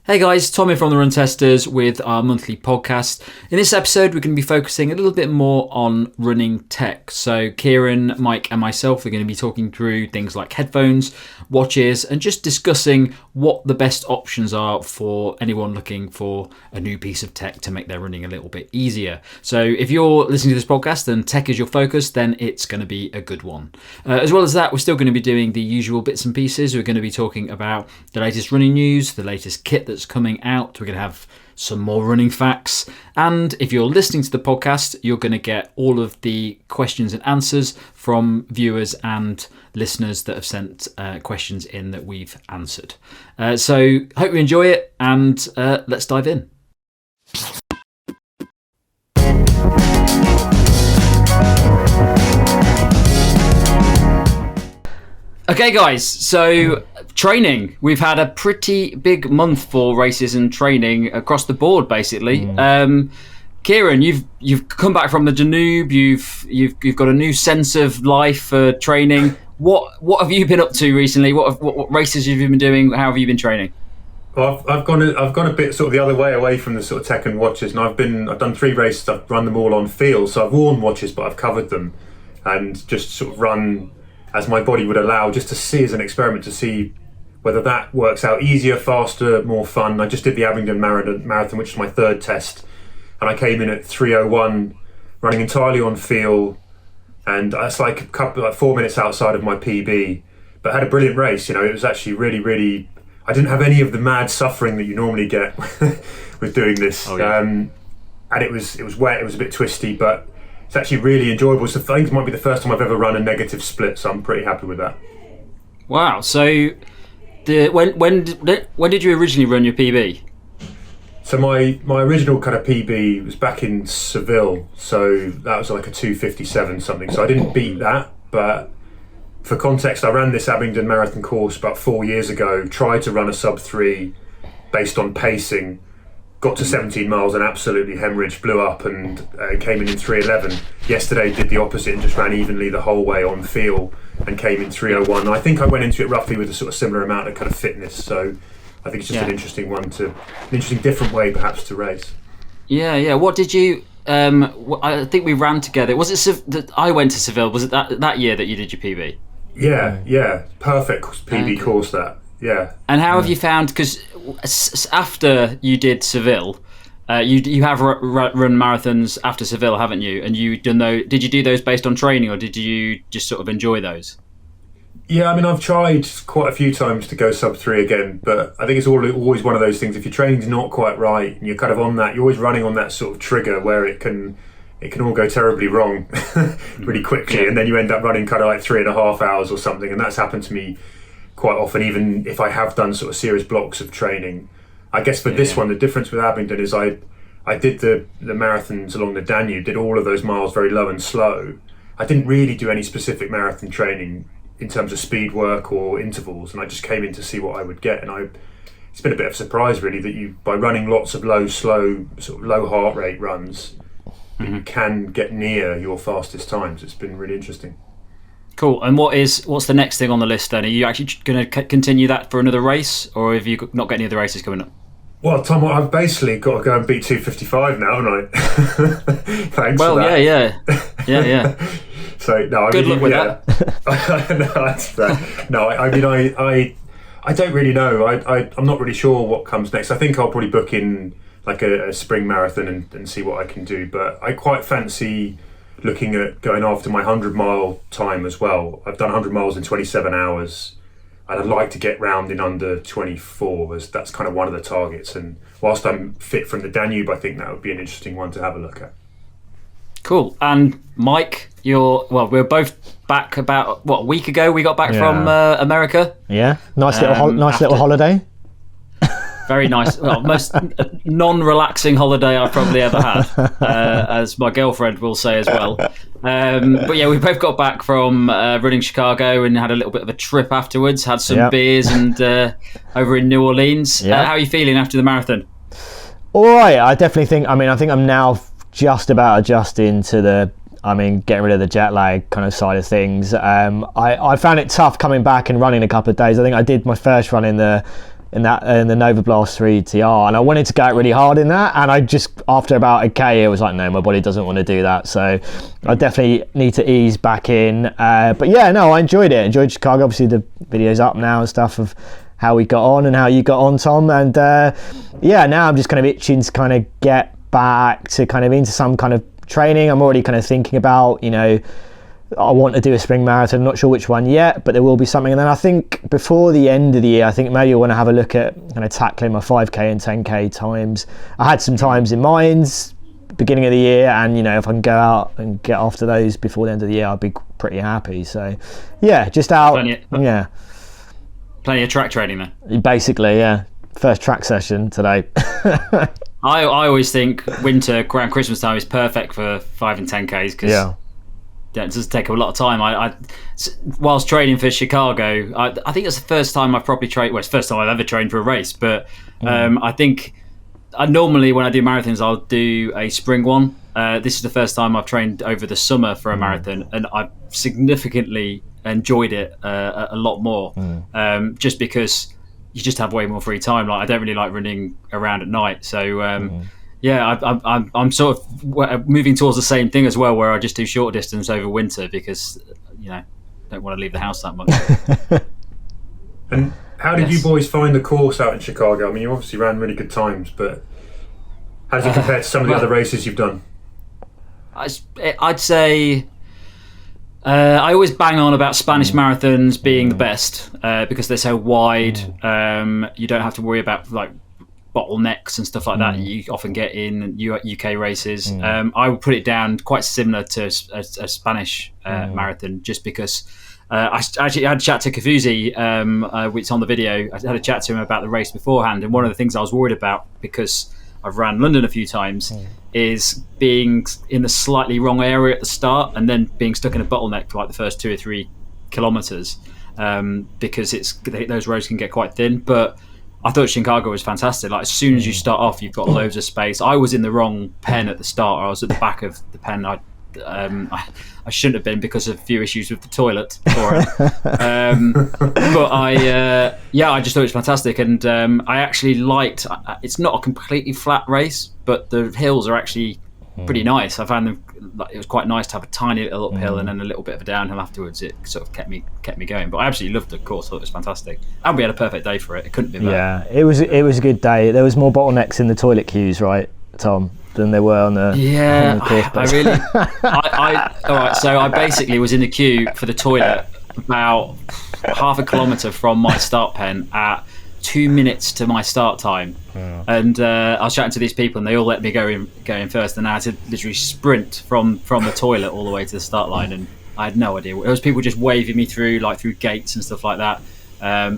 Hey guys, Tommy from the Run Testers with our monthly podcast. In this episode, we're going to be focusing a little bit more on running tech. So Kieran, Mike and myself are going to be talking through things like headphones, watches, and just discussing what the best options are for anyone looking for a new piece of tech to make their running a little bit easier. So if you're listening to this podcast and tech is your focus, then it's going to be a good one. As well as that, we're still going to be doing the usual bits and pieces. We're going to be talking about the latest running news, the latest kit that's coming out. We're going to have some more running facts, and if you're listening to the podcast, you're going to get all of the questions and answers from viewers and listeners that have sent questions in that we've answered. So hope you enjoy it, and let's dive in. Okay guys, so training. We've had a pretty big month for races and training across the board, basically. Kieran, you've come back from the Danube. You've got a new sense of life for training. What have you been up to recently? What races have you been doing? How have you been training? Well, I've gone a bit sort of the other way, away from the sort of tech and watches, and I've done 3 races. I've run them all on feel, so I've worn watches, but I've covered them and just sort of run as my body would allow, just to see as an experiment, to see whether that works out easier, faster, more fun. I just did the Abingdon Marathon, which is my 3rd test, and I came in at 3:01, running entirely on feel, and that's like 4 minutes outside of my PB, but I had a brilliant race. You know, it was actually really, I didn't have any of the mad suffering that you normally get with doing this. Oh, yeah. And it was wet, it was a bit twisty, but it's actually really enjoyable. So I think it might be the first time I've ever run a negative split, so I'm pretty happy with that. Wow. So when did you originally run your PB? So my original kind of PB was back in Seville, so that was like a 2:57 something. So I didn't beat that, but for context, I ran this Abingdon Marathon course about 4 years ago, tried to run a sub 3 based on pacing, got to 17 miles and absolutely hemorrhaged, blew up, and came in 3:11. Yesterday did the opposite and just ran evenly the whole way on feel and came in 3:01. I think I went into it roughly with a sort of similar amount of kind of fitness, so I think it's just an interesting different way perhaps to race. Yeah. What did you? I think we ran together. Was it I went to Seville? Was it that year that you did your PB? Yeah. Perfect PB course that. Yeah. And how have you found? Because after you did Seville, you have run marathons after Seville, haven't you? And did you do those based on training, or did you just sort of enjoy those? Yeah, I mean, I've tried quite a few times to go sub 3 again, but I think it's always one of those things. If your training's not quite right and you're kind of on that, you're always running on that sort of trigger where it can all go terribly wrong really quickly, and then you end up running kind of like 3.5 hours or something. And that's happened to me quite often, even if I have done sort of serious blocks of training. I guess for this one, the difference with Abingdon is I did the marathons along the Danube, did all of those miles very low and slow. I didn't really do any specific marathon training in terms of speed work or intervals, and I just came in to see what I would get. And it's been a bit of a surprise really that by running lots of low, slow, sort of low heart rate runs, you can get near your fastest times. It's been really interesting. Cool. And what's the next thing on the list then? Are you actually going to continue that for another race, or have you not got any other races coming up? Well, Tom, I've basically got to go and beat 2:55 now, haven't I? Thanks for that. Yeah. So no, good luck with that. No, that's fair. No, I mean, I don't really know. I'm not really sure what comes next. I think I'll probably book in like a spring marathon and see what I can do. But I quite fancy looking at going after my 100-mile time as well. I've done 100 miles in 27 hours, and I'd like to get round in under 24, as that's kind of one of the targets. And whilst I'm fit from the Danube, I think that would be an interesting one to have a look at. Cool. And Mike, we're both back about a week ago. We got back from America. Yeah, nice little holiday. Very nice. Well, most non-relaxing holiday I've probably ever had, as my girlfriend will say as well. But yeah, we both got back from running Chicago and had a little bit of a trip afterwards. Had some beers and over in New Orleans. How are you feeling after the marathon? All right. I definitely think. I think I'm now just about adjusting to getting rid of the jet lag kind of side of things. I found it tough coming back and running a couple of days. I think I did my first run in in the Nova Blast 3 TR, and I wanted to go out really hard in that, and I just, after about a K, it was like, no, my body doesn't want to do that, so I definitely need to ease back in. But yeah, no, I enjoyed it. Enjoyed Chicago. Obviously the video's up now and stuff of how we got on and how you got on, Tom, and yeah, now I'm just kind of itching to kind of get back to kind of into some kind of training. I'm already kind of thinking about, you know, I want to do a spring marathon, not sure which one yet, but there will be something. And then I think before the end of the year, I think maybe I want to have a look at kind of tackling my 5k and 10k times. I had some times in mind beginning of the year, and you know, if I can go out and get after those before the end of the year, I'll be pretty happy. So yeah, just out. Plenty of track training then. Basically, yeah. First track session today. I always think winter around Christmas time is perfect for 5 and 10Ks because it doesn't take a lot of time. I whilst training for Chicago, I think it's the first time I've properly trained. Well, it's the first time I've ever trained for a race, but I think normally when I do marathons, I'll do a spring one. This is the first time I've trained over the summer for a marathon, and I've significantly enjoyed it a lot more, just because you just have way more free time. Like, I don't really like running around at night, so yeah, I'm sort of moving towards the same thing as well, where I just do short distance over winter because, you know, don't want to leave the house that much. And how did you boys find the course out in Chicago? I mean, you obviously ran really good times, but how does it compare to some of the other races you've done? I'd say I always bang on about Spanish marathons being the best because they're so wide. You don't have to worry about like bottlenecks and stuff like that you often get in UK races. I would put it down quite similar to a Spanish marathon, just because I actually had a chat to Kafuzi, which on the video. I had a chat to him about the race beforehand, and one of the things I was worried about, because I've ran London a few times, is being in the slightly wrong area at the start and then being stuck in a bottleneck for like the first 2 or 3 kilometres, because those roads can get quite thin. But I thought Chicago was fantastic. Like, as soon as you start off, you've got loads of space. I was in the wrong pen at the start. I was at the back of the pen. I shouldn't have been because of a few issues with the toilet for it. But I just thought it was fantastic, and I actually liked. It's not a completely flat race, but the hills are actually pretty nice. I found them. It was quite nice to have a tiny little uphill and then a little bit of a downhill afterwards. It sort of kept me going. But I absolutely loved the course. I thought it was fantastic, and we had a perfect day for it. It couldn't be better. Yeah, it was a good day. There was more bottlenecks in the toilet queues, right, Tom, than there were on the course. All right. So I basically was in the queue for the toilet about half a kilometre from my start pen at 2 minutes to my start time, and I was chatting to these people, and they all let me go in first, and I had to literally sprint from the toilet all the way to the start line, and I had no idea. There was people just waving me through gates and stuff like that.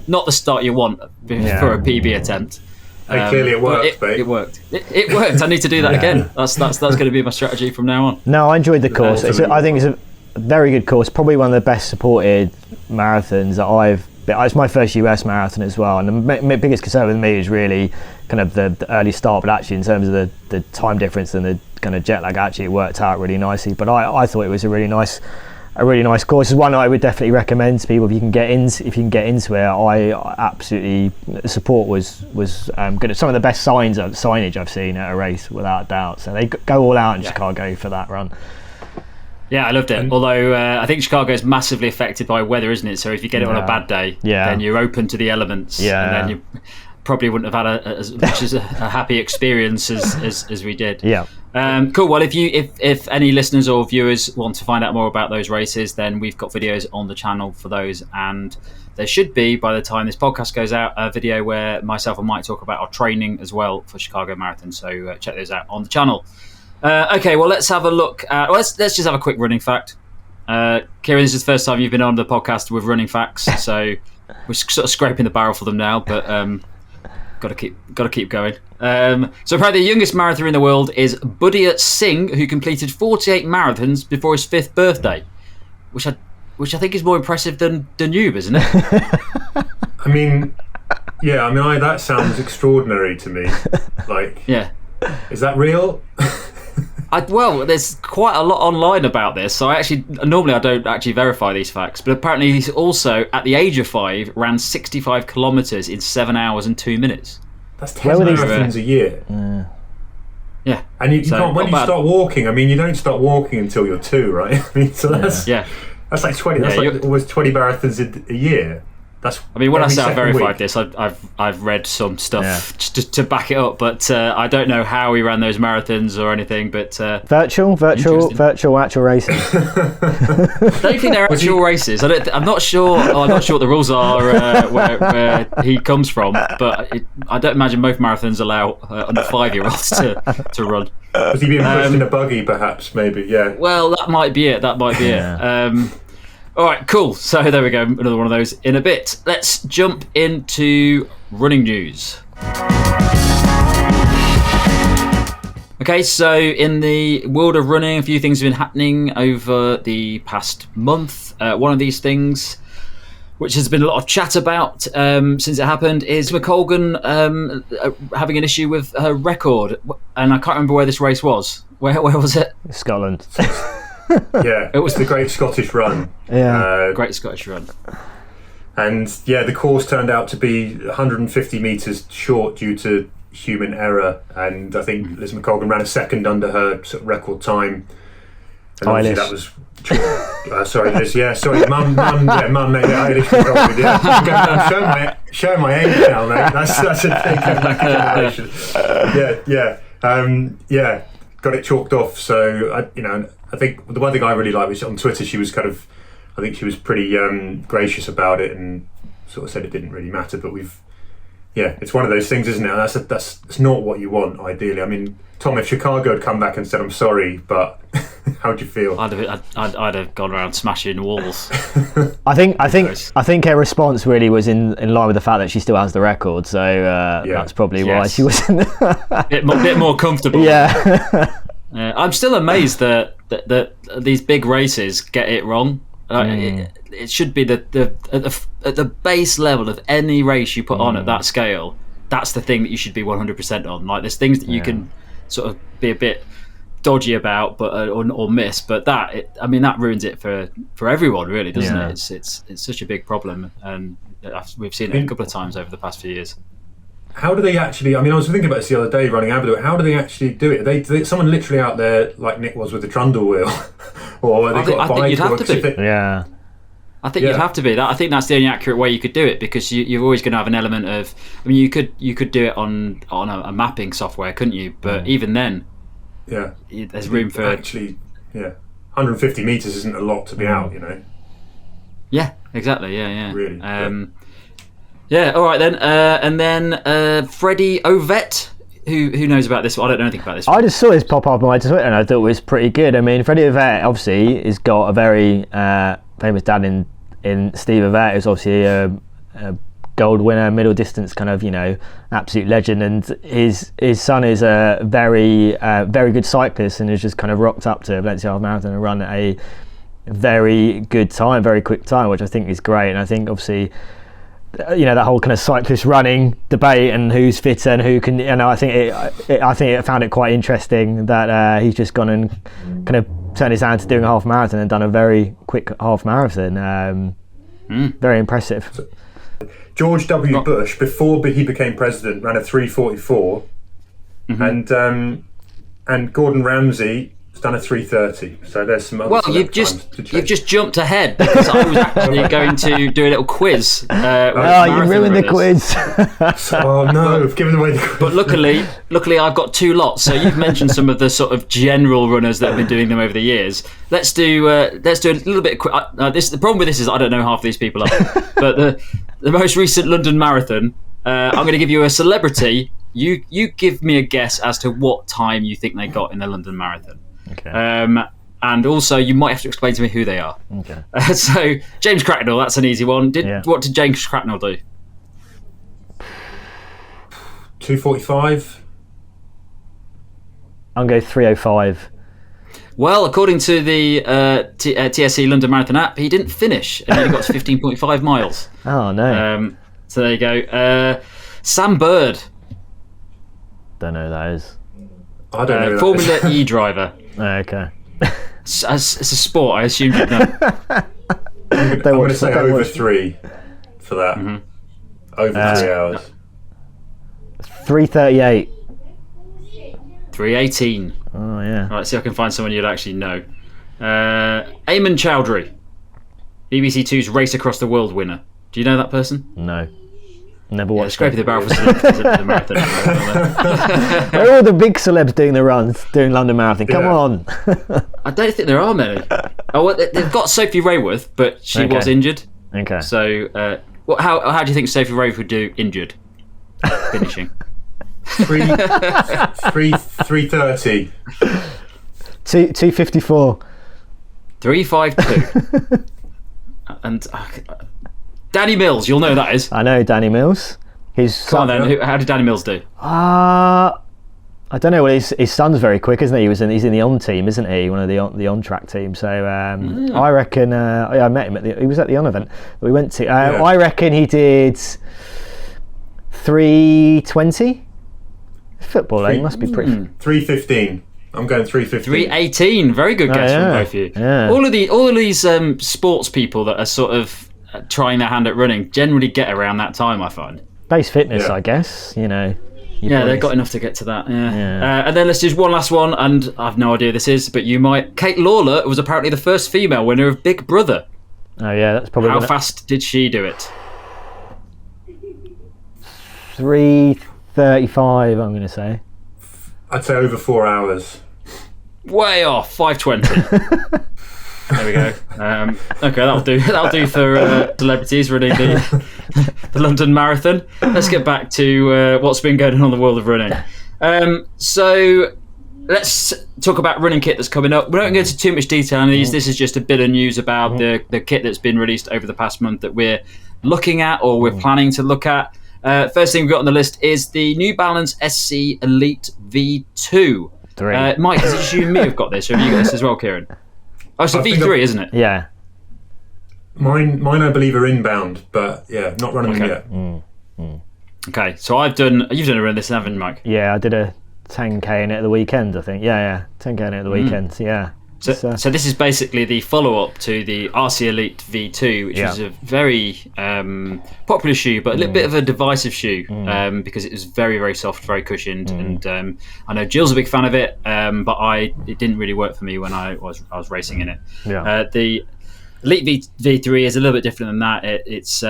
Not the start you want for a PB attempt. And clearly it worked, babe. It worked. It worked. I need to do that again. That's going to be my strategy from now on. No, I enjoyed the course. I think it's a very good course. Probably one of the best supported marathons that I've. It's my first US marathon as well, and the biggest concern with me is really kind of the early start, but actually in terms of the time difference and the kind of jet lag, actually it worked out really nicely. But I thought it was a really nice course. It's one I would definitely recommend to people if you can get into it. I absolutely, the support was good. Some of the best signage I've seen at a race, without a doubt. So they go all out in Chicago for that run. Yeah, I loved it. Although I think Chicago is massively affected by weather, isn't it? So if you get it on a bad day, then you're open to the elements, and then you probably wouldn't have had as much as a happy experience as we did. Yeah. Cool. Well, if any listeners or viewers want to find out more about those races, then we've got videos on the channel for those, and there should be, by the time this podcast goes out, a video where myself and Mike talk about our training as well for Chicago Marathon. So check those out on the channel. Okay, well, let's have a look at. Let's just have a quick running fact. Kieran, this is the first time you've been on the podcast with running facts, so we're sort of scraping the barrel for them now, but got to keep going. So apparently the youngest marathoner in the world is Budia Singh, who completed 48 marathons before his 5th birthday, which I think is more impressive than Danube, isn't it? I mean, that sounds extraordinary to me. Like, yeah, is that real? There's quite a lot online about this. So I don't actually verify these facts, but apparently he's also, at the age of 5, ran 65 kilometres in 7 hours and 2 minutes. That's 10 marathons a year. Yeah. And you can't, when you start walking, I mean, you don't start walking until you're 2, right? I mean, so that's like 20. That's like almost 20 marathons a year. When I say I verified this, I've read some stuff to back it up, but I don't know how he ran those marathons or anything. But virtual actual races. I don't think they're actual races. I'm not sure. I'm not sure what the rules are where he comes from, but I don't imagine most marathons allow under 5-year-olds to run. Was he being pushed in a buggy, perhaps? Maybe, yeah. Well, that might be it. It. All right, cool. So there we go. Another one of those in a bit. Let's jump into running news. Okay, so in the world of running, a few things have been happening over the past month. One of these things, which has been a lot of chat about since it happened, is McColgan having an issue with her record. And I can't remember where this race was. Where was it? Scotland. Yeah, it was the Great Scottish Run. Yeah, Great Scottish Run. And the course turned out to be 150 metres short due to human error. And I think Liz McColgan ran a second under her sort of record time. And obviously that was sorry, Liz. Yeah, sorry, Mum. Mate. Eilish McColgan. Yeah, I'm showing my age now, mate. That's a thing back in generation. Got it chalked off. So I think the one thing I really liked was on Twitter. She was pretty gracious about it and sort of said it didn't really matter. But it's one of those things, isn't it? That's not what you want, ideally. I mean, Tom, if Chicago had come back and said, "I'm sorry," but how'd you feel? I'd have gone around smashing walls. I think her response really was in line with the fact that she still has the record. So that's probably why she wasn't bit more comfortable. Yeah. I'm still amazed that these big races get it wrong. It should be at the base level of any race you put on at that scale. That's the thing that you should be 100% on. Like, there's things that you can sort of be a bit dodgy about, but or miss. But that ruins it for everyone, really, doesn't it? It's such a big problem, and we've seen it a couple of times over the past few years. How do they actually? I mean, I was thinking about this the other day running Aberdour. How do they actually do it? Are they someone literally out there like Nick was with the trundle wheel, or I think you'd have to be. Yeah. I think you'd have to be. I think that's the only accurate way you could do it, because you're always going to have an element of. I mean, you could do it on a mapping software, couldn't you? But even then, there's room for 150 meters isn't a lot to be out, Yeah, exactly. Yeah. Really. Yeah, all right then. And then Freddie Ovett, who knows about this? I don't know anything about this one. I just saw this pop up on my Twitter and I thought it was pretty good. I mean, Freddie Ovett obviously has got a very famous dad in Steve Ovett, who's obviously a gold winner, middle distance kind of, absolute legend. And his son is a very good cyclist and has just kind of rocked up to Valencia Half Marathon and run a very good time, very quick time, which I think is great. And I think obviously, that whole kind of cyclist running debate and who's fitter and who can, I think it found it quite interesting that he's just gone and kind of turned his hand to doing a half marathon and done a very quick half marathon. Very impressive. George W. Bush, before he became president, ran a 3:44, and Gordon Ramsay has done a 3:30. So there's some other. Well, you've just jumped ahead, because I was actually going to do a little quiz. You ruined the quiz. Oh no, I've given away the quiz. But luckily, I've got 2 lots. So you've mentioned some of the sort of general runners that have been doing them over the years. Let's do a little bit. The problem with this is I don't know half these people are. But the most recent London Marathon, I'm going to give you a celebrity. You give me a guess as to what time you think they got in the London Marathon. Okay. And also, you might have to explain to me who they are. Okay. So, James Cracknell, that's an easy one. What did James Cracknell do? 2:45. I'm going to go 3:05. Well, according to the TSC London Marathon app, he didn't finish. He only got to 15.5 miles. Oh, no. So there you go. Sam Bird. Don't know who that is. I don't know. Formula E driver. Okay. It's a sport. I assumed you'd know. I'm going to say over 3 for that. Mm-hmm. Over 3 hours. 3:38. 3:18. Oh yeah. Right, see if I can find someone you'd actually know. Eamon Chowdhury, BBC Two's Race Across the World winner. Do you know that person? No. Never watched. Scraping the barrel for the marathon. Where are all the big celebs doing the runs, doing London Marathon? Come on. I don't think there are many. Oh, well, they've got Sophie Rayworth, but she was injured. Okay. So, how do you think Sophie Rayworth would do injured? Finishing. 3:30. 2:54. 3:52. And Danny Mills, you'll know that is. I know Danny Mills. Come on then. How did Danny Mills do? I don't know. Well, his son's very quick, isn't he? He's in the on team, isn't he? One of the on track team. So I reckon. I met him he was at the on event that we went to. I reckon he did 3:20. Football, he must be pretty. 3:15. I'm going 3:15. 3:18. Very good guess from both of you. Yeah. All of these sports people that are sort of trying their hand at running generally get around that time, I find. Base fitness, I guess. You know. They've got enough to get to that. Yeah. And then let's do one last one, and I've no idea who this is, but you might. Kate Lawler was apparently the first female winner of Big Brother. Oh yeah, that's probably. How fast did she do it? 3:35. I'm going to say. I'd say over 4 hours. Way off. 5:20. There we go. Okay, that'll do. That'll do for celebrities running the London Marathon. Let's get back to what's been going on in the world of running. So let's talk about running kit that's coming up. We won't go into too much detail on these. This is just a bit of news about the kit that's been released over the past month that we're looking at or we're planning to look at. First thing we've got on the list is the New Balance SC Elite V2. Mike, is it just you and me who've got this, or have you got this as well, Kieran? Oh, it's a V3, isn't it? Yeah. Mine, I believe, are inbound, but not running them yet. Okay, so you've done a run this, haven't you, Mike? Yeah, I did a 10k in it at the weekend, I think. Yeah, 10k in it at the weekend. Yeah. So this is basically the follow-up to the RC Elite V2, which was a very popular shoe, but a little bit of a divisive shoe because it was very, very soft, very cushioned, and I know Jill's a big fan of it, but it didn't really work for me when I was racing in it. Yeah. The Elite V3 is a little bit different than that. It's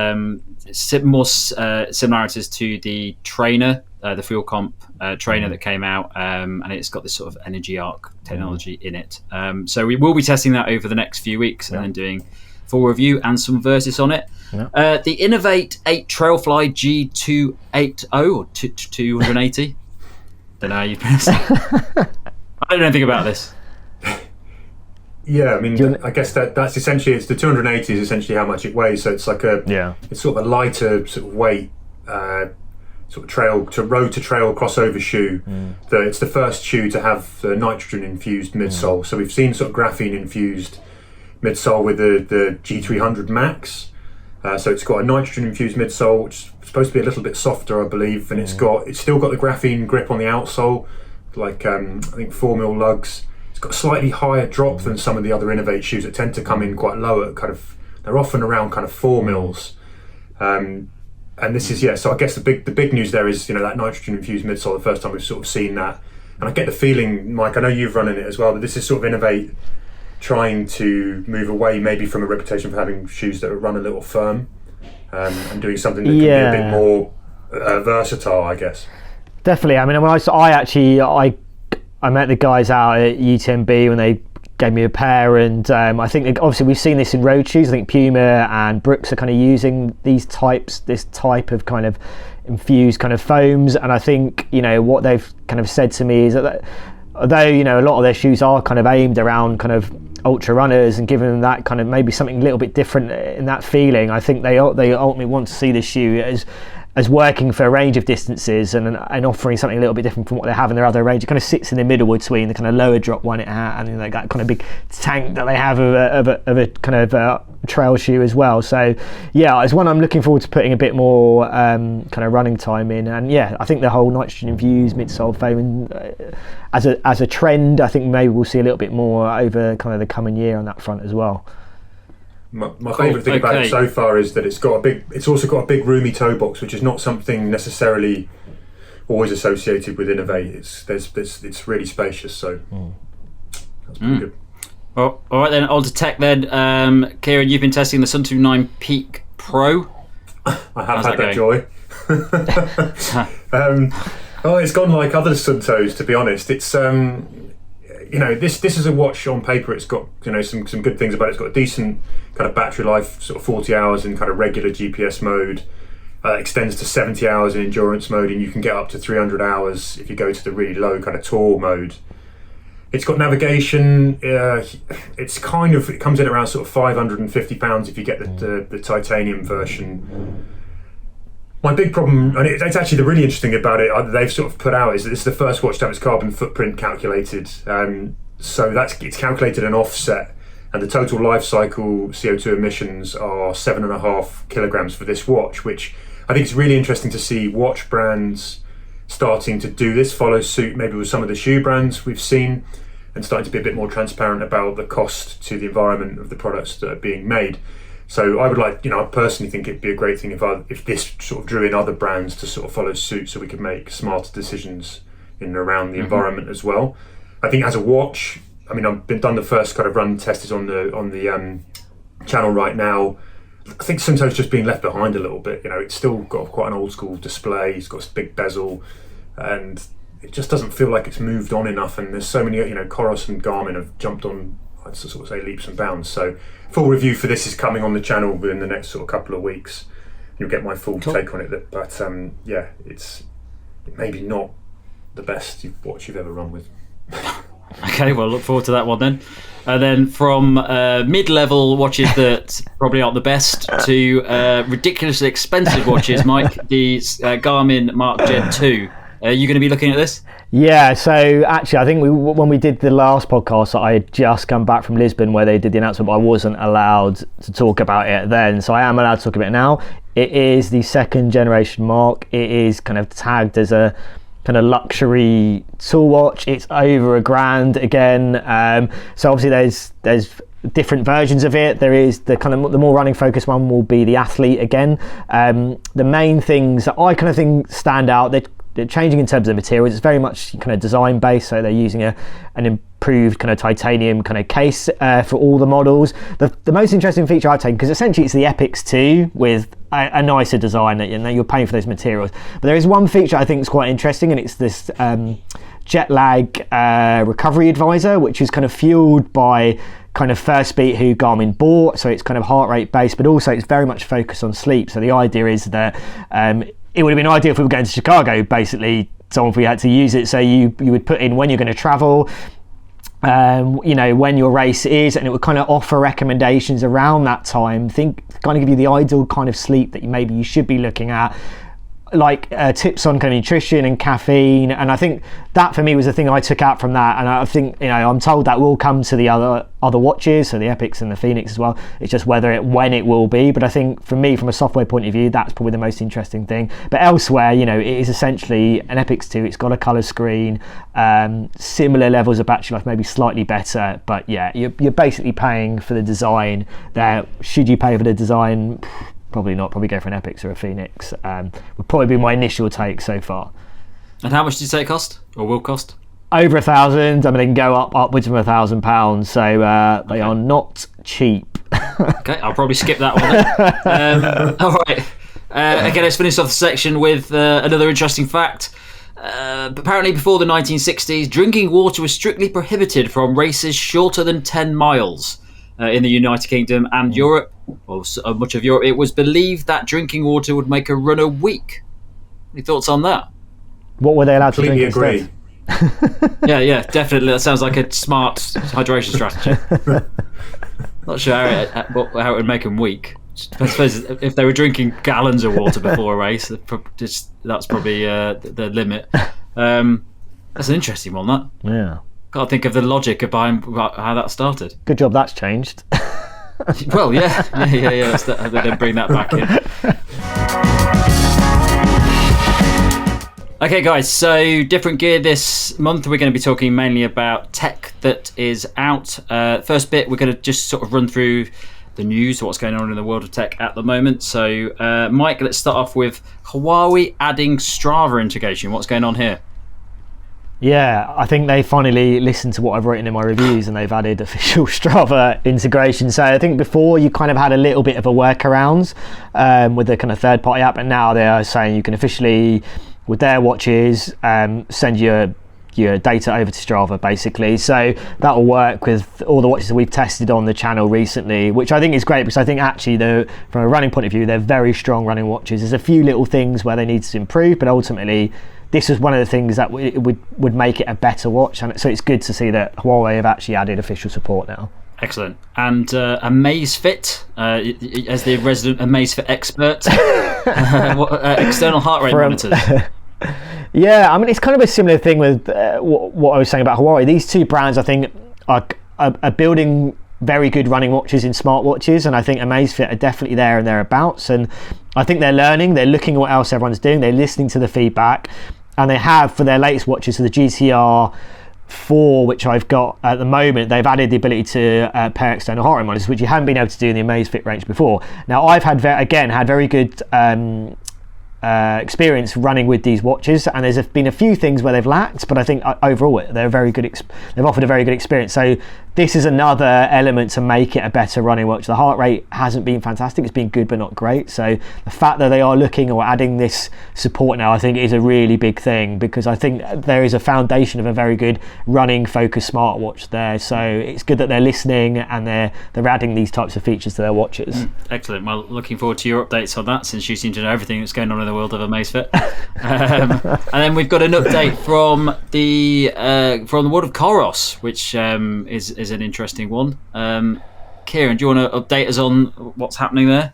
more similarities to the Trainer, the Fuel Comp Trainer that came out, and it's got this sort of energy arc technology in it. So we will be testing that over the next few weeks and then doing full review and some versus on it. Yeah. The Innovate 8 Trailfly G280 or 280. Don't know how you pronounce it. I don't know anything about this. Yeah, I mean, I guess that's essentially, it's the 280 is essentially how much it weighs. So it's like it's sort of a lighter sort of weight, sort of road to trail crossover shoe. It's the first shoe to have the nitrogen infused midsole. So we've seen sort of graphene infused midsole with the G300 Max. So it's got a nitrogen infused midsole, which is supposed to be a little bit softer, I believe, and it's still got the graphene grip on the outsole, like I think 4mm lugs. It's got a slightly higher drop than some of the other Innovate shoes that tend to come in quite low at they're often around kind of 4 mils. And this is, so I guess the big news there is, that nitrogen infused midsole, the first time we've sort of seen that. And I get the feeling, Mike, I know you've run in it as well, but this is sort of Innovate trying to move away maybe from a reputation for having shoes that run a little firm, and doing something that can be a bit more versatile, I guess. Definitely. I mean, I met the guys out at UTMB when they gave me a pair, and I think obviously we've seen this in road shoes. I think Puma and Brooks are kind of using this type of kind of infused kind of foams, and I think what they've kind of said to me is that although a lot of their shoes are kind of aimed around kind of ultra runners and giving them that kind of maybe something a little bit different in that feeling, I think they ultimately want to see this shoe as working for a range of distances and offering something a little bit different from what they have in their other range. It kind of sits in the middle between the kind of lower drop one it had and that kind of big tank that they have of a kind of trail shoe as well. So yeah, it's one I'm looking forward to putting a bit more kind of running time in. And yeah, I think the whole nitrogen infused midsole foam as a trend, I think maybe we'll see a little bit more over kind of the coming year on that front as well. My favourite thing about it so far is that it's also got a big roomy toe box, which is not something necessarily always associated with Innovate. It's really spacious, so that's pretty good. Well, all right then, on to tech then. Kieran, you've been testing the Sun 9 Peak Pro. I have had that joy. It's gone like other Suntos, to be honest. It's this is a watch on paper. It's got some good things about it. It's got a decent kind of battery life, sort of 40 hours in kind of regular GPS mode. Extends to 70 hours in endurance mode, and you can get up to 300 hours if you go to the really low kind of tour mode. It's got navigation. It comes in around sort of £550 if you get the titanium version. My big problem, and it's actually the really interesting thing about it, they've sort of put out, is that this is the first watch to have its carbon footprint calculated. So it's calculated an offset, and the total life cycle CO2 emissions are 7.5 kilograms for this watch, which I think it's really interesting to see watch brands starting to do this, follow suit maybe with some of the shoe brands we've seen, and starting to be a bit more transparent about the cost to the environment of the products that are being made. So I would I personally think it'd be a great thing if this sort of drew in other brands to sort of follow suit, so we could make smarter decisions in and around the environment as well. I think as a watch, I've done the first kind of run test on the channel right now. I think Sunto's just being left behind a little bit. It's still got quite an old school display. It's got a big bezel, and it just doesn't feel like it's moved on enough. And there's so many, Coros and Garmin have jumped on, I'd sort of say, leaps and bounds. So full review for this is coming on the channel within the next sort of couple of weeks. You'll get my full take on it. But it's maybe not the best watch you've ever run with. Okay, well, look forward to that one then. And then from mid-level watches that probably aren't the best to ridiculously expensive watches, Mike, the Garmin Mark Gen 2. Are you going to be looking at this? Yeah, so actually I think when we did the last podcast, I had just come back from Lisbon where they did the announcement, but I wasn't allowed to talk about it then, so I am allowed to talk about it now. It is the second generation Mark. It is kind of tagged as a kind of luxury tool watch. It's over £1,000 again. So obviously there's different versions of it. There is the more running focused one will be the athlete again. The main things that I kind of think stand out, they're changing in terms of the materials. It's very much kind of design based, so they're using an improved kind of titanium kind of case for all the models. The most interesting feature I've taken, because essentially it's the Epix 2 with a nicer design, that you're paying for those materials. But there is one feature I think is quite interesting, and it's this jet lag recovery advisor, which is kind of fueled by kind of First Beat, who Garmin bought. So it's kind of heart rate based, but also it's very much focused on sleep. So the idea is that it would have been ideal if we were going to Chicago, basically, so if we had to use it. So you would put in when you're going to travel, when your race is, and it would kind of offer recommendations around that time. Kind of give you the ideal kind of sleep that you should be looking at, like tips on kind of nutrition and caffeine. And I think that for me was the thing I took out from that. And I think I'm told that will come to the other watches, so the Epix and the Phoenix as well. It's just when it will be. But I think for me, from a software point of view, that's probably the most interesting thing. But elsewhere, it is essentially an Epix 2. It's got a colour screen, similar levels of battery life, maybe slightly better. But yeah, you're basically paying for the design there. Should you pay for the design? Probably not. Probably go for an Epix or a Phoenix. Would probably be my initial take so far. And how much did you say it cost, or will cost? Over £1,000. They can go upwards of £1,000. So they are not cheap. Okay, I'll probably skip that one then. All right. Again, let's finish off the section with another interesting fact. Apparently, before the 1960s, drinking water was strictly prohibited from races shorter than 10 miles. In the United Kingdom and Europe, or much of Europe, it was believed that drinking water would make a runner weak. Any thoughts on that? What were they allowed to drink instead? Yeah, definitely. That sounds like a smart hydration strategy. Not sure how it would make them weak. I suppose if they were drinking gallons of water before a race, that's probably the limit. That's an interesting one, that. Yeah. Can't think of the logic behind how that started. Good job that's changed. Well, yeah. They didn't bring that back in. Okay, guys, so different gear this month. We're going to be talking mainly about tech that is out. First bit, we're going to just sort of run through the news, what's going on in the world of tech at the moment. So, Mike, let's start off with Huawei adding Strava integration. What's going on here? Yeah, I think they finally listened to what I've written in my reviews and they've added official Strava integration. So I think before you kind of had a little bit of a workaround with the kind of third-party app, and now they are saying you can officially, with their watches, send your data over to Strava, basically. So that will work with all the watches that we've tested on the channel recently, which I think is great because I think actually, from a running point of view, they're very strong running watches. There's a few little things where they need to improve, but ultimately, this is one of the things that would make it a better watch. And so it's good to see that Huawei have actually added official support now. Excellent. And Amazfit, as the resident Amazfit expert, external heart rate monitors. Yeah, I mean, it's kind of a similar thing with what I was saying about Huawei. These two brands, I think, are building very good running watches in smartwatches, and I think Amazfit are definitely there and thereabouts. And I think they're learning, they're looking at what else everyone's doing, they're listening to the feedback, and they have, for their latest watches, so the GTR 4, which I've got at the moment, they've added the ability to pair external heart rate monitors, which you haven't been able to do in the Amazfit range before. Now, I've had very good experience running with these watches, and there's been a few things where they've lacked, but I think overall they're very good. They've offered a very good experience. So this is another element to make it a better running watch. The heart rate hasn't been fantastic; it's been good but not great. So the fact that they are looking or adding this support now, I think, is a really big thing, because I think there is a foundation of a very good running focused smartwatch there. So it's good that they're listening and they're adding these types of features to their watches. Excellent. Well, looking forward to your updates on that, since you seem to know everything that's going on in the world of Amazfit. And then we've got an update from the world of Coros, which is an interesting one. Kieran, do you want to update us on what's happening there?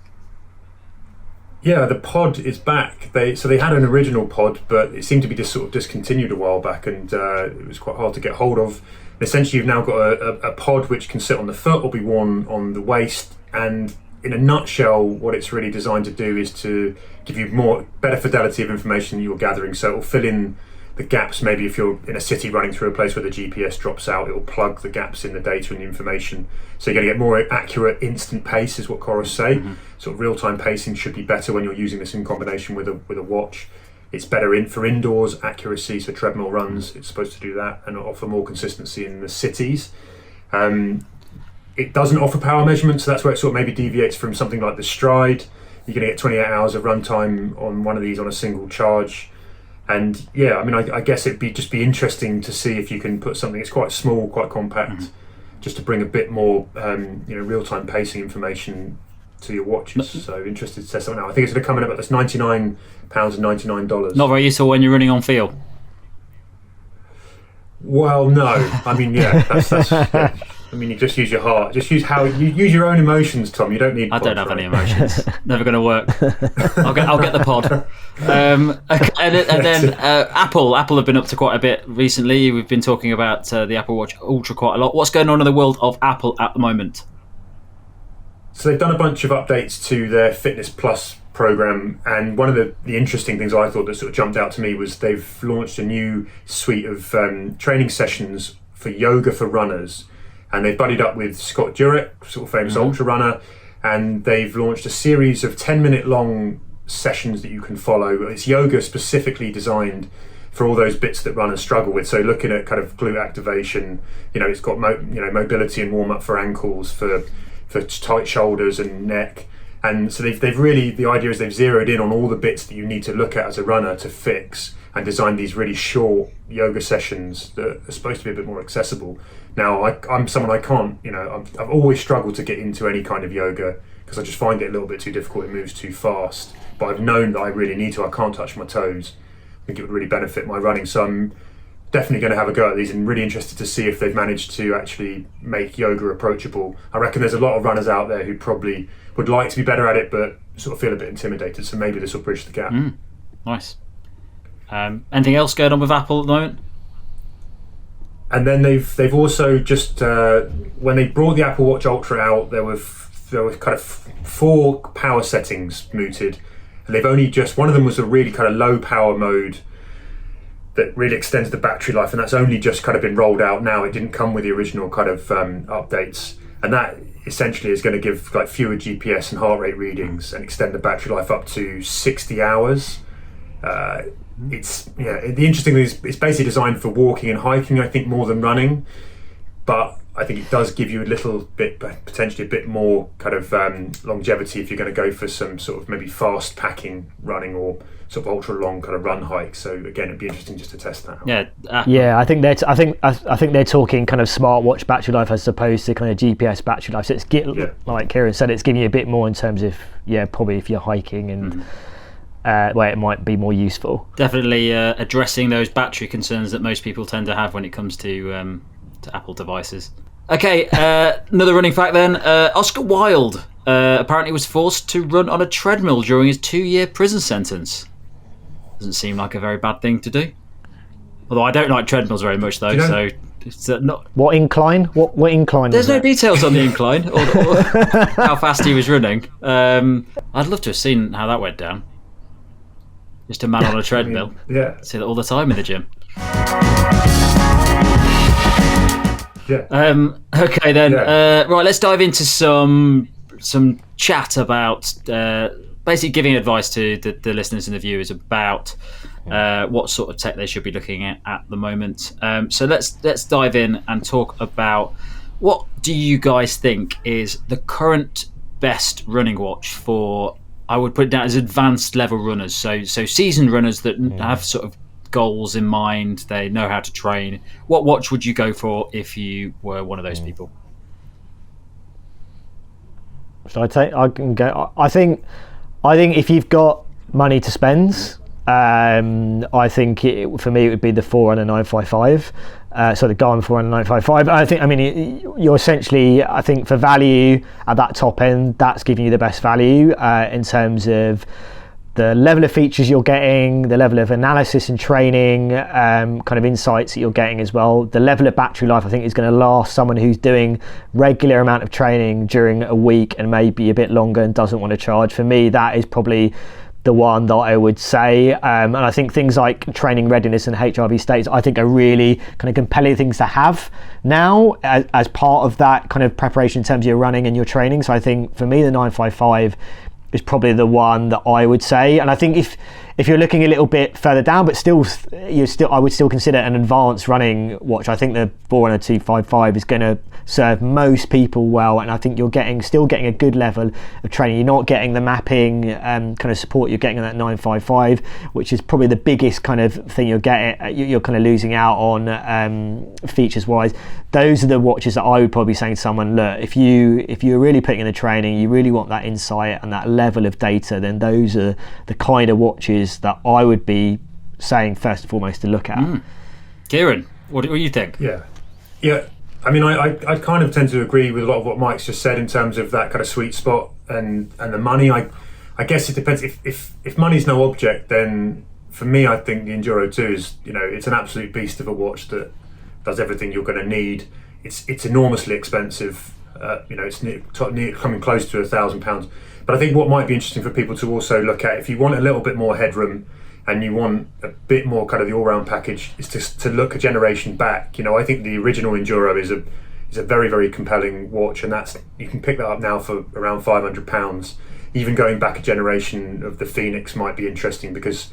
Yeah, the pod is back. They had an original pod, but it seemed to be just sort of discontinued a while back, and it was quite hard to get hold of. And essentially, you've now got a pod which can sit on the foot or be worn on the waist. And in a nutshell, what it's really designed to do is to give you better fidelity of information that you're gathering. So it will fill in the gaps. Maybe if you're in a city running through a place where the GPS drops out, it will plug the gaps in the data and the information. So you're going to get more accurate instant pace, is what Coros say. Mm-hmm. Sort of real-time pacing should be better when you're using this in combination with a watch. It's better for indoors accuracy, so treadmill runs, it's supposed to do that and offer more consistency in the cities. It doesn't offer power measurements, so that's where it sort of maybe deviates from something like the Stride. You're going to get 28 hours of runtime on one of these on a single charge. And yeah, I mean, I guess it'd just be interesting to see if you can put something. It's quite small, quite compact, just to bring a bit more, real-time pacing information to your watches. So interested to test that one out. I think it's going to come in about this £99 and $99. Not very useful when you're running on feel. Well, no. I mean, yeah, that's yeah. I mean, you just use your heart. Just use use your own emotions, Tom. You don't need. I don't have any emotions. Never going to work. I'll get the pod. And then Apple have been up to quite a bit recently. We've been talking about the Apple Watch Ultra quite a lot. What's going on in the world of Apple at the moment? So they've done a bunch of updates to their Fitness Plus program, and one of the interesting things I thought that sort of jumped out to me was they've launched a new suite of training sessions for yoga for runners. And they've buddied up with Scott Jurek, sort of famous ultra runner, and they've launched a series of 10-minute long sessions that you can follow. It's yoga specifically designed for all those bits that runners struggle with. So looking at kind of glute activation, it's got mobility and warm up for ankles, for tight shoulders and neck. And so they've really, the idea is they've zeroed in on all the bits that you need to look at as a runner to fix, and designed these really short yoga sessions that are supposed to be a bit more accessible. Now, I'm someone I can't, I've always struggled to get into any kind of yoga because I just find it a little bit too difficult. It moves too fast. But I've known that I really need to. I can't touch my toes. I think it would really benefit my running. So I'm definitely going to have a go at these and really interested to see if they've managed to actually make yoga approachable. I reckon there's a lot of runners out there who probably would like to be better at it, but sort of feel a bit intimidated. So maybe this will bridge the gap. Nice. Anything else going on with Apple at the moment? And then they've also just when they brought the Apple Watch Ultra out, there were kind of 4 power settings mooted, and they've only just, one of them was a really kind of low power mode that really extends the battery life, and that's only just kind of been rolled out now. It didn't come with the original kind of updates, and that essentially is going to give like fewer GPS and heart rate readings and extend the battery life up to 60 hours. The interesting thing is it's basically designed for walking and hiking, I think, more than running, but I think it does give you a little bit, potentially a bit more kind of longevity if you're going to go for some sort of maybe fast packing running or sort of ultra long kind of run hike. So again, it'd be interesting just to test that. Yeah, I think they're talking kind of smartwatch battery life as opposed to kind of GPS battery life. So it's like Kieran said, it's giving you a bit more in terms of probably if you're hiking and where it might be more useful. Definitely addressing those battery concerns that most people tend to have when it comes to Apple devices. Okay, another running fact then. Oscar Wilde apparently was forced to run on a treadmill during his 2-year prison sentence. Doesn't seem like a very bad thing to do. Although I don't like treadmills very much though, so it's not. What incline? What incline? There's no details on the incline or how fast he was running. I'd love to have seen how that went down. Just a man on a treadmill. See that all the time in the gym. Okay then. Right, let's dive into some chat about basically giving advice to the listeners and the viewers about what sort of tech they should be looking at the moment. So let's dive in and talk about what do you guys think is the current best running watch for, I would put it down as advanced level runners, so seasoned runners that have sort of goals in mind, they know how to train. What watch would you go for if you were one of those people? Should I take? I can go. I think if you've got money to spend, I think for me it would be the Forerunner 955. So the Garmin Forerunner 955. You're essentially, I think for value at that top end, that's giving you the best value in terms of the level of features you're getting, the level of analysis and training, kind of insights that you're getting as well. The level of battery life, I think, is going to last someone who's doing regular amount of training during a week and maybe a bit longer and doesn't want to charge. For me, that is probably the one that I would say. And I think things like training readiness and HRV states, I think, are really kind of compelling things to have now as part of that kind of preparation in terms of your running and your training. So I think for me, the 955 is probably the one that I would say. And I think if you're looking a little bit further down, but I would still consider an advanced running watch. I think the Forerunner 255 is going to serve most people well, and I think you're still getting a good level of training. You're not getting the mapping kind of support you're getting on that 955, which is probably the biggest kind of thing you're kind of losing out on features wise. Those are the watches that I would probably be saying to someone, look, if you're really putting in the training, you really want that insight and that level of data, then those are the kind of watches that I would be saying first and foremost to look at. Kieran, what do you think? Yeah. I kind of tend to agree with a lot of what Mike's just said in terms of that kind of sweet spot and the money. I guess it depends. If money's no object, then for me, I think the Enduro 2 is, it's an absolute beast of a watch that does everything you're going to need. It's enormously expensive. It's coming close to £1,000. But I think what might be interesting for people to also look at, if you want a little bit more headroom and you want a bit more kind of the all-round package, is to look a generation back. I think the original Enduro is a very, very compelling watch, and you can pick that up now for around £500. Even going back a generation of the Phoenix might be interesting because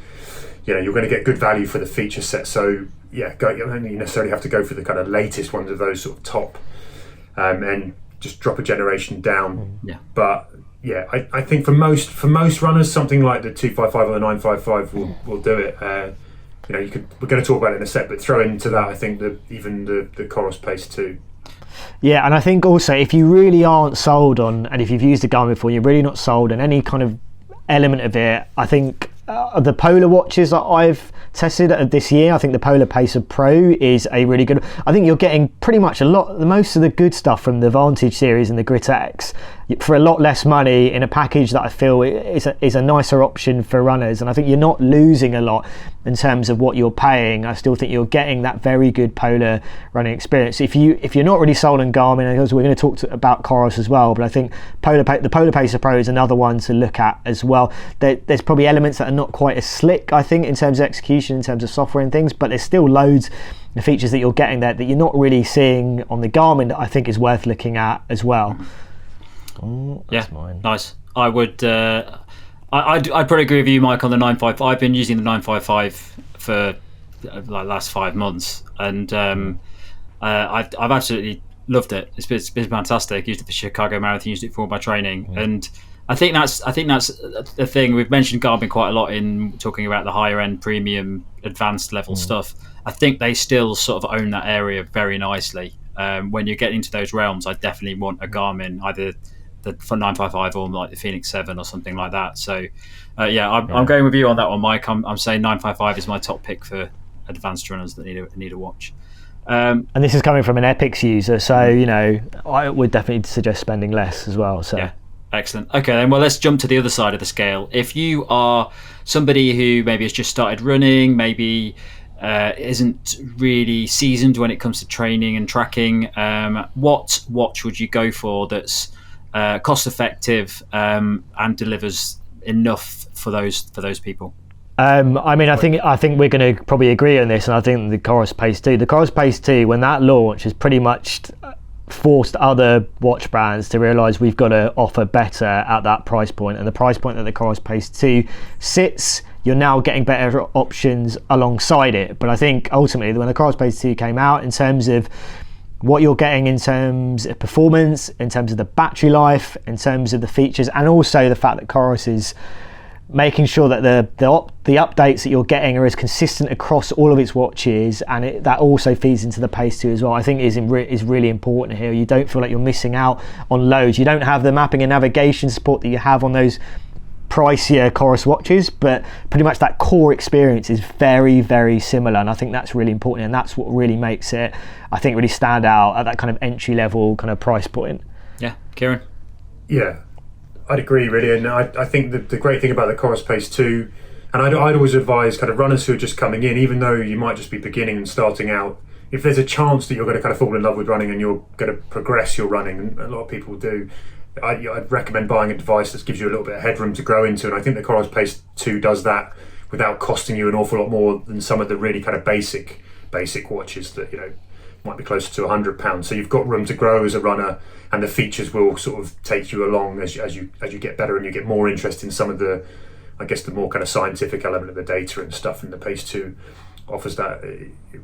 you're going to get good value for the feature set. So you don't necessarily have to go for the kind of latest ones of those sort of top, and just drop a generation down. But I think for most runners, something like the 255 or the 955 will do it. We're going to talk about it in a sec, but throw into that, I think even the Coros Pace 2. Yeah, and I think also if you really aren't sold on, and if you've used the Garmin before, you're really not sold on any kind of element of it, I think the Polar watches that I've tested this year, I think the Polar Pacer Pro is a really good. I think you're getting pretty much most of the good stuff from the Vantage series and the Grit X for a lot less money in a package that I feel is a nicer option for runners. And I think you're not losing a lot in terms of what you're paying. I still think you're getting that very good Polar running experience. If you're not really sold on Garmin, because we're going to talk about Coros as well, but I think the Polar Pacer Pro is another one to look at as well. There's probably elements that are not quite as slick, I think, in terms of execution, in terms of software and things, but there's still loads of features that you're getting there that you're not really seeing on the Garmin that I think is worth looking at as well. Oh, that's mine. Nice. I would. I'd probably agree with you, Mike, on the 955. I've been using the 955 for like last 5 months, and I've absolutely loved it. It's been fantastic. Used it for Chicago Marathon. Used it for all my training, and I think that's the thing. We've mentioned Garmin quite a lot in talking about the higher end, premium, advanced level stuff. I think they still sort of own that area very nicely. When you get into those realms, I definitely want a Garmin, either the 955 or like the Phoenix 7 or something like that. So I'm going with you on that one, Mike. I'm saying 955 is my top pick for advanced runners that need a watch. And this is coming from an Epix user, so I would definitely suggest spending less as well. So yeah, excellent. Okay, then let's jump to the other side of the scale. If you are somebody who maybe has just started running, maybe isn't really seasoned when it comes to training and tracking, what watch would you go for that's cost effective and delivers enough for those people? I think we're going to probably agree on this, and I think the Coros Pace 2. The Coros Pace 2, when that launched, has pretty much forced other watch brands to realise we've got to offer better at that price point. And the price point that the Coros Pace 2 sits, you're now getting better options alongside it. But I think ultimately, when the Coros Pace 2 came out, in terms of what you're getting in terms of performance, in terms of the battery life, in terms of the features, and also the fact that Coros is making sure that the updates that you're getting are as consistent across all of its watches, and that also feeds into the Pace 2 as well, I think is really important here. You don't feel like you're missing out on loads. You don't have the mapping and navigation support that you have on those pricier Coros watches, but pretty much that core experience is very, very similar, and I think that's really important, and that's what really makes it, I think, really stand out at that kind of entry level kind of price point. Yeah, Kieran? Yeah, I'd agree, really, and I think the great thing about the Coros Pace 2, and I'd always advise kind of runners who are just coming in, even though you might just be beginning and starting out, if there's a chance that you're going to kind of fall in love with running and you're going to progress your running, and a lot of people do, I'd recommend buying a device that gives you a little bit of headroom to grow into, and I think the Coros Pace 2 does that without costing you an awful lot more than some of the really kind of basic watches that might be closer to £100. So you've got room to grow as a runner, and the features will sort of take you along as you get better and you get more interest in some of the, I guess, the more kind of scientific element of the data and stuff. And the Pace 2 offers that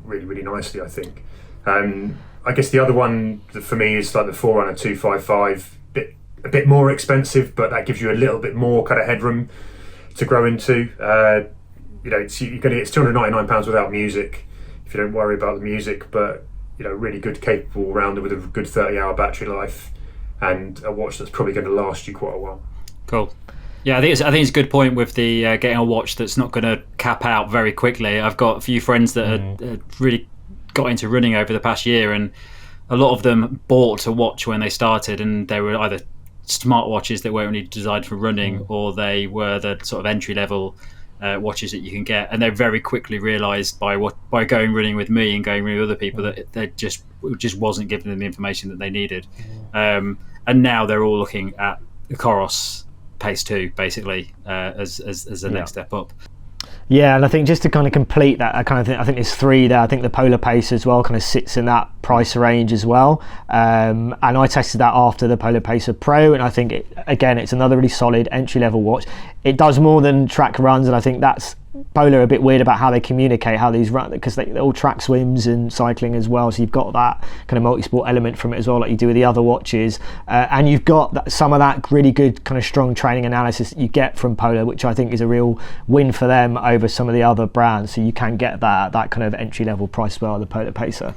really, really nicely, I think. I guess the other one for me is like the Forerunner 255. A bit more expensive, but that gives you a little bit more kind of headroom to grow into. It's £299 without music, if you don't worry about the music, but really good, capable rounder with a good 30-hour battery life, and a watch that's probably going to last you quite a while. Cool. Yeah, I think it's a good point with the getting a watch that's not going to cap out very quickly. I've got a few friends that had really got into running over the past year, and a lot of them bought a watch when they started, and they were either smartwatches that weren't really designed for running, or they were the sort of entry level watches that you can get, and they very quickly realised by going running with me and going running with other people that they just wasn't giving them the information that they needed, and now they're all looking at the Coros Pace 2 basically as the next step up. Yeah, and I think just to kind of complete that, I think there's three there. I think the Polar Pace as well kind of sits in that price range as well. And I tested that after the Polar Pacer Pro, and I think it's another really solid entry level watch. It does more than track runs, and I think that's Polar are a bit weird about how they communicate how these run, because they all track swims and cycling as well, so you've got that kind of multi-sport element from it as well, like you do with the other watches, and you've got some of that really good kind of strong training analysis that you get from Polar, which I think is a real win for them over some of the other brands, so you can get that kind of entry level price as well, the Polar Pacer.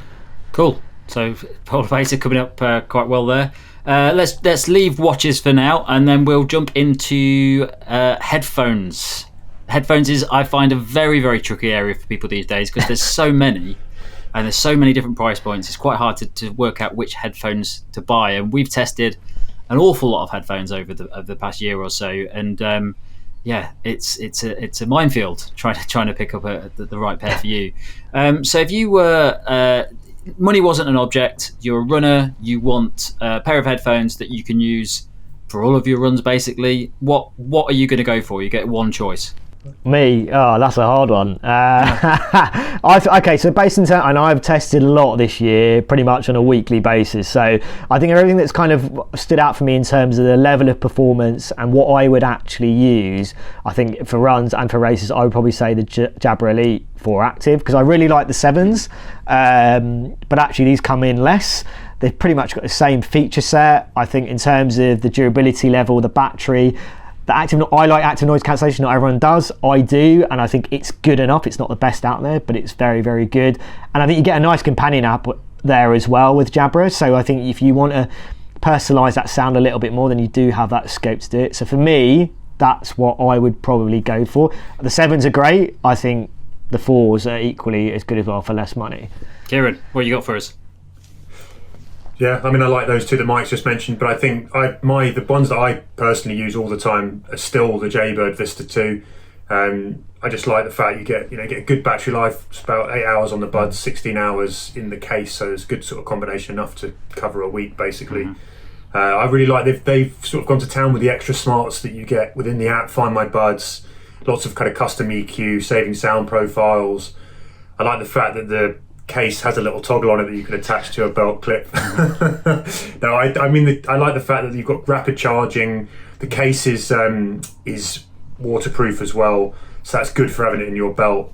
Cool. So Polar Pacer coming up quite well there. Let's leave watches for now, and then we'll jump into headphones. headphones is, I find, a very, very tricky area for people these days because there's so many and there's so many different price points. It's quite hard to work out which headphones to buy. And we've tested an awful lot of headphones over the past year or so. And it's a minefield trying to pick up the right pair for you. So if you were... money wasn't an object, you're a runner, you want a pair of headphones that you can use for all of your runs basically, what are you going to go for? You get one choice. Me? Oh, that's a hard one. So based in terms, and I've tested a lot this year, pretty much on a weekly basis. So I think everything that's kind of stood out for me in terms of the level of performance and what I would actually use, I think for runs and for races, I would probably say the Jabra Elite 4 Active, because I really like the 7s, but actually these come in less. They've pretty much got the same feature set. I think in terms of the durability level, the battery, I like active noise cancellation. Not everyone does. I do, and I think it's good enough. It's not the best out there, but it's very, very good. And I think you get a nice companion app there as well with Jabra. So I think if you want to personalise that sound a little bit more, then you do have that scope to do it. So for me, that's what I would probably go for. The 7s are great. I think the 4s are equally as good as well for less money. Kieran, what you got for us? Yeah, I mean, I like those two that Mike's just mentioned, but I think the ones that I personally use all the time are still the Jaybird Vista 2. I just like the fact you get a good battery life. It's about 8 hours on the buds, 16 hours in the case, so it's a good sort of combination, enough to cover a week basically. Mm-hmm. I really like they've sort of gone to town with the extra smarts that you get within the app. Find My Buds, lots of kind of custom EQ, saving sound profiles. I like the fact that the case has a little toggle on it that you can attach to a belt clip. No, I mean, I like the fact that you've got rapid charging. The case is waterproof as well, so that's good for having it in your belt.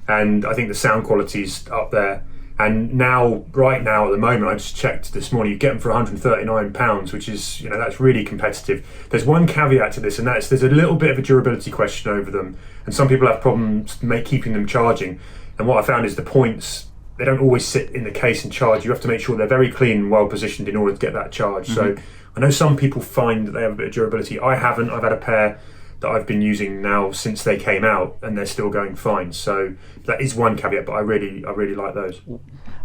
And I think the sound quality's up there. And right now at the moment, I just checked this morning, you get them for £139, which is, that's really competitive. There's one caveat to this, and that's there's a little bit of a durability question over them, and some people have problems keeping them charging. And what I found is the points, they don't always sit in the case and charge. You have to make sure they're very clean and well positioned in order to get that charge. Mm-hmm. So I know some people find that they have a bit of durability. I haven't. I've had a pair that I've been using now since they came out, and they're still going fine. So that is one caveat, but I really like those.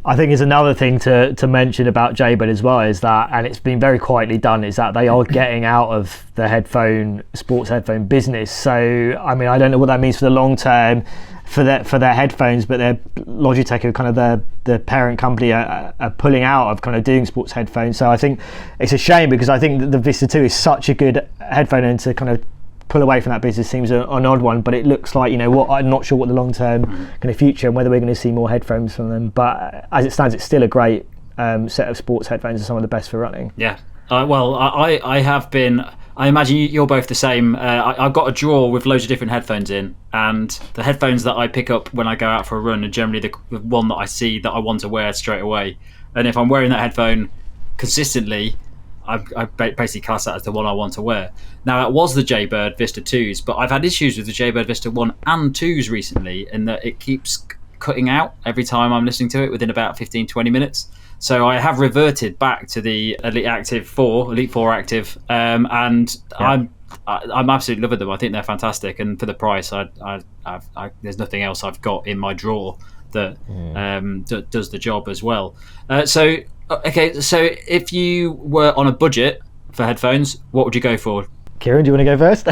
I think it's another thing to mention about Jaybird as well is that, and it's been very quietly done, is that they are getting out of the sports headphone business. So I mean, I don't know what that means for the long term for their headphones, but their Logitech are kind of the parent company are pulling out of kind of doing sports headphones. So I think it's a shame, because I think that the Vista 2 is such a good headphone, and to kind of pull away from that business seems an odd one. But it looks like, I'm not sure what the long term kind of future and whether we're going to see more headphones from them. But as it stands, it's still a great set of sports headphones, and some of the best for running. Yeah. I have been. I imagine you're both the same. I've got a drawer with loads of different headphones in, and the headphones that I pick up when I go out for a run are generally the one that I see that I want to wear straight away. And if I'm wearing that headphone consistently, I basically class that as the one I want to wear. Now, it was the Jaybird Vista 2s, but I've had issues with the Jaybird Vista 1 and 2s recently, in that it keeps cutting out every time I'm listening to it within about 15-20 minutes. So I have reverted back to the Elite 4 Active, and yeah. I'm absolutely loving them. I think they're fantastic, and for the price, there's nothing else I've got in my drawer that does the job as well. So if you were on a budget for headphones, what would you go for? Kieran, do you want to go first?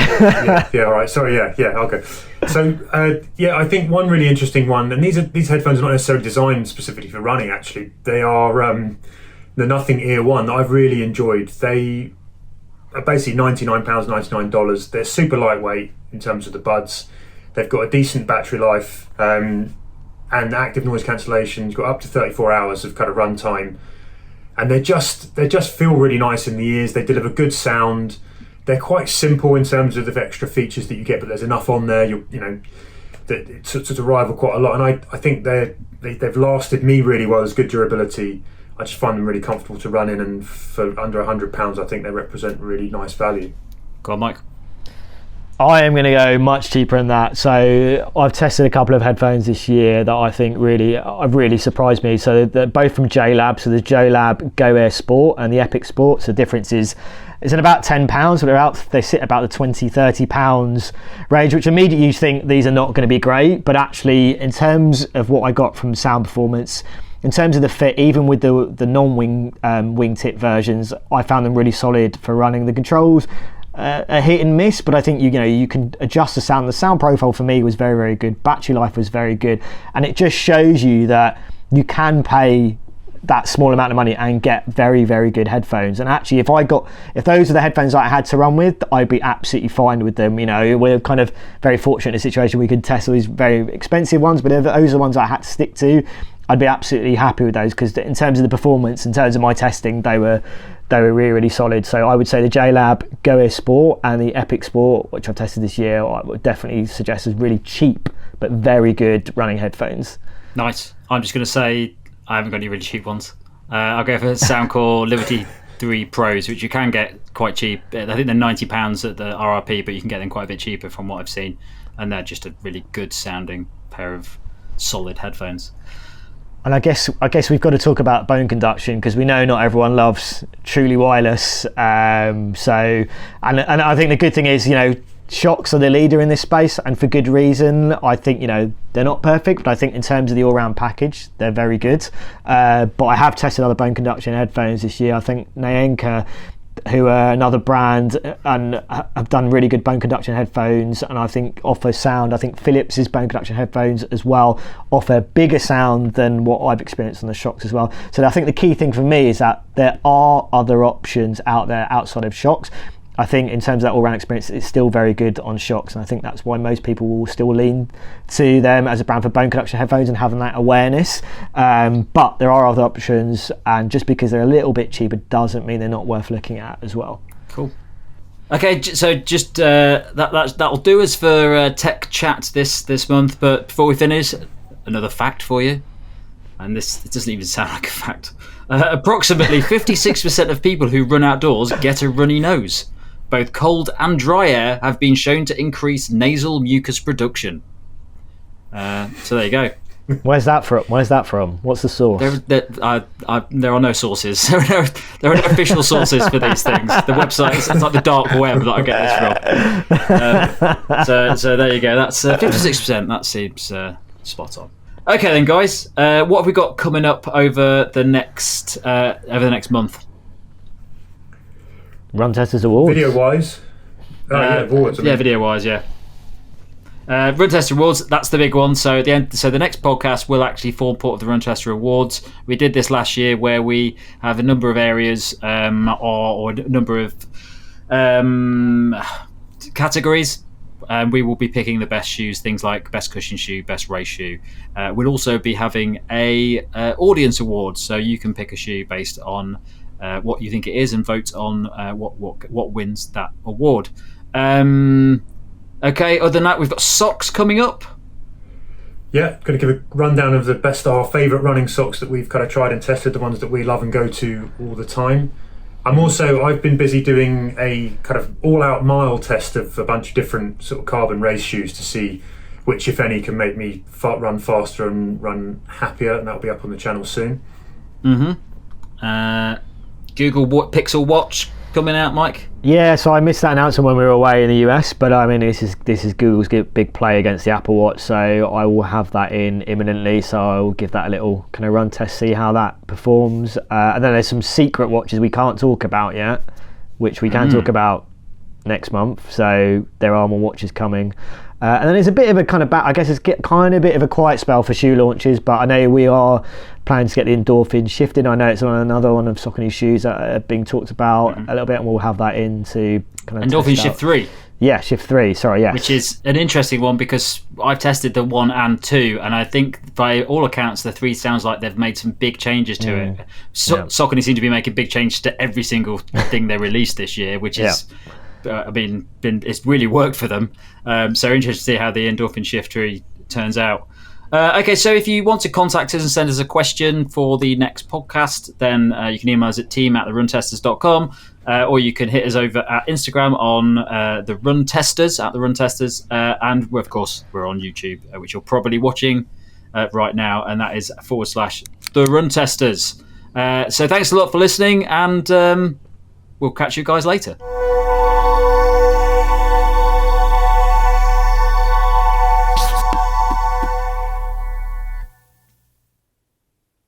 yeah, all right. Sorry, yeah, I'll go. So, I think one really interesting one, and these headphones are not necessarily designed specifically for running, actually. They are the Nothing Ear One that I've really enjoyed. They are basically £99, $99. They're super lightweight in terms of the buds. They've got a decent battery life, and active noise cancellation. You've got up to 34 hours of kind of run time. And they just feel really nice in the ears. They deliver good sound. They're quite simple in terms of the extra features that you get, but there's enough on there, to rival quite a lot. And I think they've lasted me really well. There's good durability. I just find them really comfortable to run in, and for under £100, I think they represent really nice value. Go on, Mike. I am going to go much cheaper than that. So I've tested a couple of headphones this year that I think have really surprised me. So they're both from JLab. So there's JLab Go Air Sport and the Epic Sport. So the difference is it's at about £10, but they sit about the £20-30 range, which immediately you think these are not going to be great. But actually, in terms of what I got from sound performance, in terms of the fit, even with the non-wing wingtip versions, I found them really solid for running. The controls a hit and miss, but I think you can adjust the sound. The sound profile for me was very, very good. Battery life was very good, and it just shows you that you can pay that small amount of money and get very, very good headphones. And actually, if those are the headphones I had to run with, I'd be absolutely fine with them. We're kind of very fortunate in a situation we could test all these very expensive ones, but if those are the ones I had to stick to, I'd be absolutely happy with those, because in terms of the performance, in terms of my testing, they were really, really solid. So I would say the JLab Go Air Sport and the Epic Sport, which I've tested this year, I would definitely suggest as really cheap but very good running headphones. Nice. I'm just going to say I haven't got any really cheap ones. I'll go for Soundcore Liberty 3 Pros, which you can get quite cheap. I think they're £90 at the RRP, but you can get them quite a bit cheaper from what I've seen. And they're just a really good sounding pair of solid headphones. And I guess we've got to talk about bone conduction, because we know not everyone loves truly wireless. And I think the good thing is, Shocks are the leader in this space, and for good reason. I think they're not perfect, but I think in terms of the all-round package, they're very good. But I have tested other bone conduction headphones this year. I think Naenka, who are another brand and have done really good bone conduction headphones, and I think offer sound. I think Philips' bone conduction headphones as well offer bigger sound than what I've experienced on the Shocks as well. So I think the key thing for me is that there are other options out there outside of Shocks. I think in terms of that all-round experience, it's still very good on Shocks, and I think that's why most people will still lean to them as a brand for bone conduction headphones and having that awareness. But there are other options, and just because they're a little bit cheaper doesn't mean they're not worth looking at as well. Cool. Okay, so just that'll do us for Tech Chat this month. But before we finish, another fact for you, and this doesn't even sound like a fact. Approximately 56% of people who run outdoors get a runny nose. Both cold and dry air have been shown to increase nasal mucus production. So there you go. Where's that from? What's the source? There are no sources. There are no official sources for these things. The website is like the dark web that I get this from. So there you go. That's 56%. That seems spot on. Okay then, guys. What have we got coming up over the next month? Run Testers Awards. Video-wise? Awards. Video-wise, yeah. Run Tester Awards, that's the big one. So the next podcast will actually form part of the Run Tester Awards. We did this last year, where we have a number of areas or a number of categories. We will be picking the best shoes, things like best cushion shoe, best race shoe. We'll also be having a audience award, so you can pick a shoe based on what you think it is and vote on what wins that award. Okay, other than that, we've got socks coming up. Yeah, going to give a rundown of the best our favourite running socks that we've kind of tried and tested, the ones that we love and go to all the time. I've been busy doing a kind of all-out mile test of a bunch of different sort of carbon race shoes to see which, if any, can make me run faster and run happier, and that'll be up on the channel soon. Google Pixel Watch coming out, Mike? Yeah, so I missed that announcement when we were away in the US, but I mean this is Google's big play against the Apple Watch, so I will have that in imminently. So I will give that a little kind of run test, see how that performs. And then there's some secret watches we can't talk about yet, which we can talk about next month. So there are more watches coming. And then there's a bit of a kind of I guess it's kind of a bit of a quiet spell for shoe launches, but I know we are planning to get the endorphin shifted. I know it's on another one of Saucony's shoes that are being talked about a little bit, and we'll have that into kind of endorphin shift 3. Yeah, shift 3. Sorry, yes. Which is an interesting one, because I've tested the 1 and 2, and I think by all accounts the 3 sounds like they've made some big changes to it. Saucony seem to be making big changes to every single thing they released this year, which is. It's really worked for them. So interested to see how the endorphin shift 3 turns out. Okay, so if you want to contact us and send us a question for the next podcast, then you can email us at team@theruntesters.com. or you can hit us over at Instagram on the Run Testers, at the Run Testers, and of course we're on YouTube, which you're probably watching right now, and that is / the Run Testers. So thanks a lot for listening, and we'll catch you guys later.